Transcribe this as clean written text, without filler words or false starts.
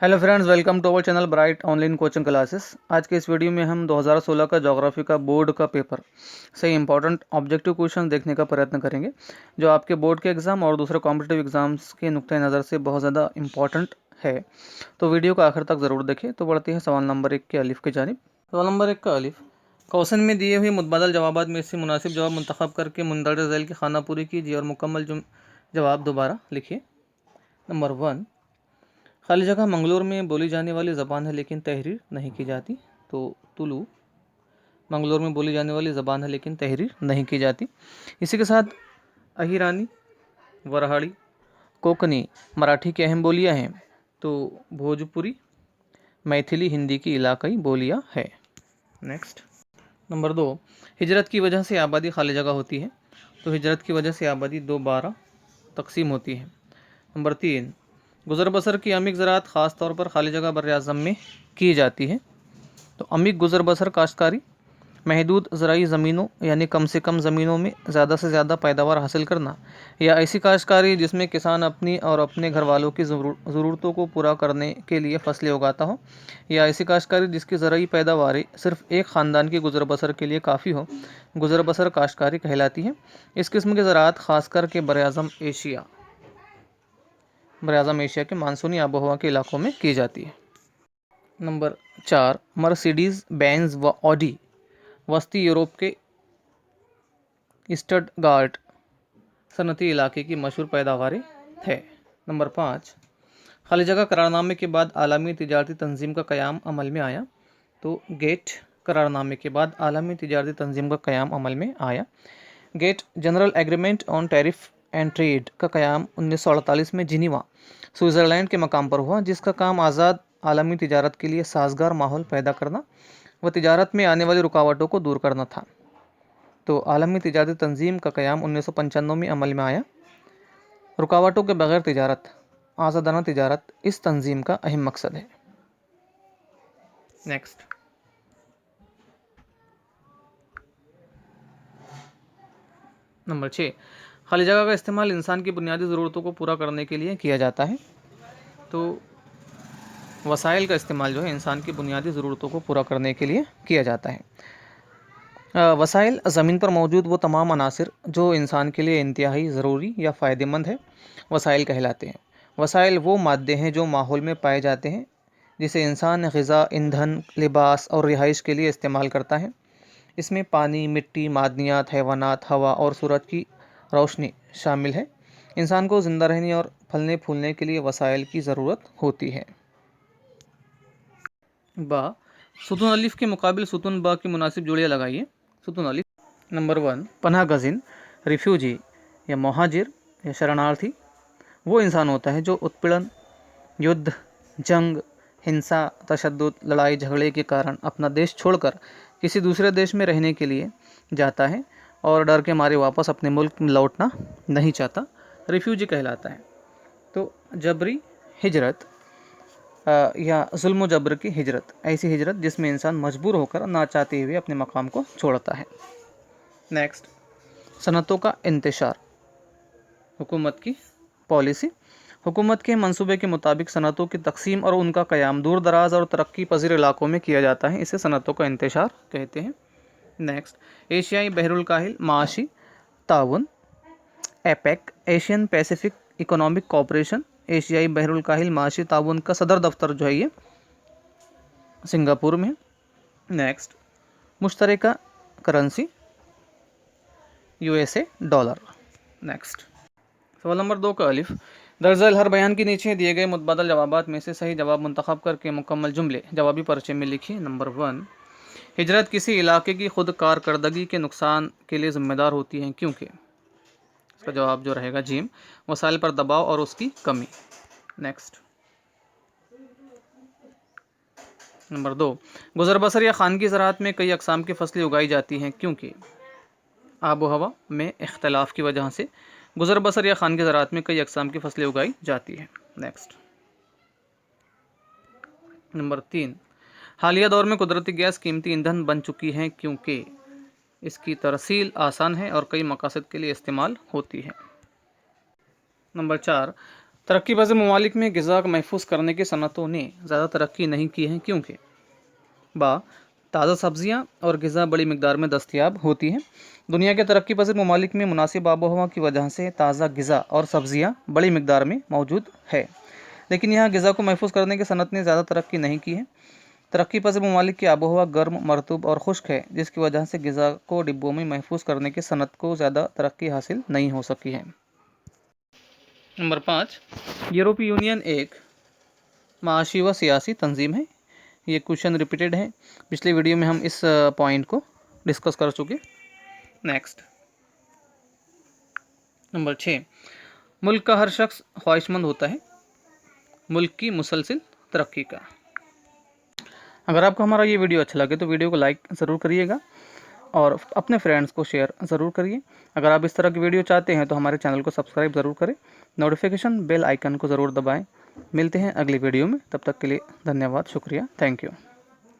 Hello friends, welcome to our channel bright online coaching classes. आज के इस video में हम 2016 का ज्योग्राफी का बोर्ड का पेपर से इंपॉर्टेंट ऑब्जेक्टिव क्वेश्चन देखने का प्रयत्न करेंगे, जो आपके बोर्ड के एग्ज़ाम और दूसरे कॉम्पिटिटिव एग्जाम्स के नुक्ते नज़र से बहुत ज़्यादा इंपॉर्टेंट है। तो वीडियो को आखिर तक ज़रूर देखें। तो बढ़ते हैं सवाल नंबर 1 के अलिफ की जानिब। सवाल नंबर 1 का अलिफ, क्वेश्चन में दिए हुए मुतबादल जवाबात में से मुनासिब जवाब मुंतखब करके मुंदरजा झैल की खाना पूरी कीजिए और मुकम्मल जवाब दोबारा लिखिए। नंबर 1, खाली जगह मंगलोर में बोली जाने वाली ज़बान है लेकिन तहरीर नहीं की जाती। तो तुलु मंगलोर में बोली जाने वाली ज़बान है लेकिन तहरीर नहीं की जाती। इसी के साथ अहिरानी, वरहाड़ी, कोंकणी मराठी की अहम बोलियां हैं। तो भोजपुरी, मैथिली हिंदी की इलाकाई बोलियां है। नेक्स्ट, नंबर 2, हिजरत की वजह से आबादी खाली जगह होती है। तो हिजरत की वजह से आबादी 2/12 तकसीम होती है। नंबर 3, गुज़र बसर की अमीक ज़रात ख़ास तौर पर खाली जगह बर अज़म में की जाती है। तो अमीक गुज़र बसर काश्तकारी महदूद ज़राई ज़मीनों यानी कम से कम ज़मीनों में ज़्यादा से ज़्यादा पैदावार हासिल करना, या ऐसी काश्तकारी जिसमें किसान अपनी और अपने घर वालों की ज़रूरतों को पूरा करने के लिए फसलें उगाता हो, या ऐसी काश्तकारी जिसकी ज़राई पैदावार सिर्फ एक ख़ानदान की गुज़र बसर के लिए काफ़ी हो, गुज़र बसर काश्तकारी कहलाती है। इस किस्म की ज़राअत ख़ासकर के बर-ए-आज़म एशिया के मानसूनी आबोहवा के इलाकों में की जाती है। नंबर 4, मर्सिडीज़ बेंज व ऑडी वस्ती यूरोप के स्टटगार्ट सनती इलाके की मशहूर पैदावारें है। नंबर 5, खाली जगह करारनामे के बाद आलमी तिजारती तंजीम का क़याम अमल में आया। तो गेट करारनामे के बाद आलमी तिजारती तंजीम का क़याम अमल में आया। GATT general agreement on tariff and trade का क़याम 1948 में जिनीवा, स्विट्ज़रलैंड के मकाम पर हुआ, जिसका काम आज़ाद आलमी तिजारत के लिए साजगार माहौल पैदा करना व तिजारत में आने वाली रुकावटों को दूर करना था। तो आलमी तिजारती तंजीम का क़याम 1995 में अमल में आया। रुकावटों के बगैर तिजारत, आज़ादाना तिजारत इस तंजीम का अहम मकसद है। नेक्स्ट, नंबर 6, खाली जगह का इस्तेमाल इंसान की बुनियादी ज़रूरतों को पूरा करने के लिए किया जाता है। तो वसाइल का इस्तेमाल जो है इंसान की बुनियादी ज़रूरतों को पूरा करने के लिए किया जाता है। वसाइल ज़मीन पर मौजूद वो तमाम अनासिर जो इंसान के लिए इंतहाई ज़रूरी या फ़ायदेमंद है, वसाइल कहलाते हैं। वसाइल वो मादे हैं जो माहौल में पाए जाते हैं, जिसे इंसान ग़िज़ा, ईंधन, लिबास और रिहाइश के लिए इस्तेमाल करता है। इसमें पानी, मिट्टी, मादनियात, हैवानात, हवा और सूरज की रोशनी शामिल है। इंसान को ज़िंदा रहने और फलने फूलने के लिए वसाइल की ज़रूरत होती है। बा, सुतून अलिफ के मुकाबिल सुतून बा की मुनासिब जोड़ियाँ लगाइए। सुतून अलिफ, नंबर 1, पनाह गज़ीन, रिफ्यूजी या मुहाजिर या शरणार्थी वो इंसान होता है जो उत्पीड़न, युद्ध, जंग, हिंसा, तशद्दुद, लड़ाई झगड़े के कारण अपना देश छोड़कर किसी दूसरे देश में रहने के लिए जाता है और डर के मारे वापस अपने मुल्क में लौटना नहीं चाहता, रिफ्यूजी कहलाता है। तो जबरी हिजरत या जुल्म जबर की हिजरत, ऐसी हिजरत जिसमें इंसान मजबूर होकर ना चाहते हुए अपने मकाम को छोड़ता है। नेक्स्ट, सनतों का इंतशार, हुकूमत की पॉलिसी, हुकूमत के मंसूबे के मुताबिक सनतों की तकसीम और उनका क़याम दूर दराज और तरक्की पजीर इलाकों में किया जाता है, इसे सनतों का इंतशार कहते हैं। नेक्स्ट, एशियाई बहरुल काहिल माशी ताउन, APEC, Asian Pacific economic cooperation, एशियाई बहरुल काहिल माशी ताउन का सदर दफ्तर जो है ये सिंगापुर में। नेक्स्ट, मुश्तरका करेंसी यूएसए डॉलर। नेक्स्ट, सवाल नंबर 2 का अलिफ, दरअसल हर बयान के नीचे दिए गए मुतबादल जवाबात में से सही जवाब मुंतखब करके मुकम्मल जुमले जवाबी पर्चे में लिखिए। नंबर 1, हिजरत किसी इलाके की खुद कारकर्दगी के नुकसान के लिए ज़िम्मेदार होती है क्योंकि, इसका जवाब जो रहेगा जीम, वसाइल पर दबाव और उसकी कमी। नेक्स्ट, नंबर 2, गुज़र बसर या खानगी ज़राअत में कई अक़साम की फसलें उगाई जाती हैं क्योंकि आबो हवा में इख्तलाफ की वजह से गुज़र बसर या खानगी ज़राअत में कई अक़साम की फसलें उगाई जाती हैं। नेक्स्ट, नंबर 3, हालिया दौर में कुदरती गैस कीमती ईंधन बन चुकी हैं क्योंकि इसकी तरसील आसान है और कई मकासद के लिए इस्तेमाल होती है। नंबर 4, तरक्की पज़ीर ममालिक में ग़िज़ा को महफूज करने की सनतों ने ज़्यादा तरक्की नहीं की है, क्योंकि बा ताज़ा सब्जियां और ग़िज़ा बड़ी मिकदार में दस्तयाब होती हैं। दुनिया के तरक्की पज़ीर ममालिक में मुनासिब आबोहवा की वजह से ताज़ा ग़िज़ा और सब्जियां बड़ी मिकदार में मौजूद है, लेकिन यहाँ ग़िज़ा को महफूज करने की सनत ने ज़्यादा तरक्की नहीं की है। तरक्की पज़ीर ममालिक की आबोहवा गर्म, मरतूब और खुश्क है, जिसकी वजह से ग़िज़ा को डिब्बों में महफूज करने की सनत को ज़्यादा तरक्की हासिल नहीं हो सकी है। नंबर 5, यूरोपीय यूनियन एक माशी व सियासी तंजीम है। ये क्वेश्चन रिपीटेड है, पिछले वीडियो में हम इस पॉइंट को डिस्कस कर चुके। नेक्स्ट, नंबर 6, मुल्क का हर शख्स ख्वाहिशमंद होता है मुल्क की मुसलसिल तरक्की का। अगर आपको हमारा ये वीडियो अच्छा लगे तो वीडियो को लाइक ज़रूर करिएगा और अपने फ्रेंड्स को शेयर ज़रूर करिए। अगर आप इस तरह की वीडियो चाहते हैं तो हमारे चैनल को सब्सक्राइब ज़रूर करें, नोटिफिकेशन बेल आइकन को ज़रूर दबाएं। मिलते हैं अगली वीडियो में, तब तक के लिए धन्यवाद, शुक्रिया, थैंक यू।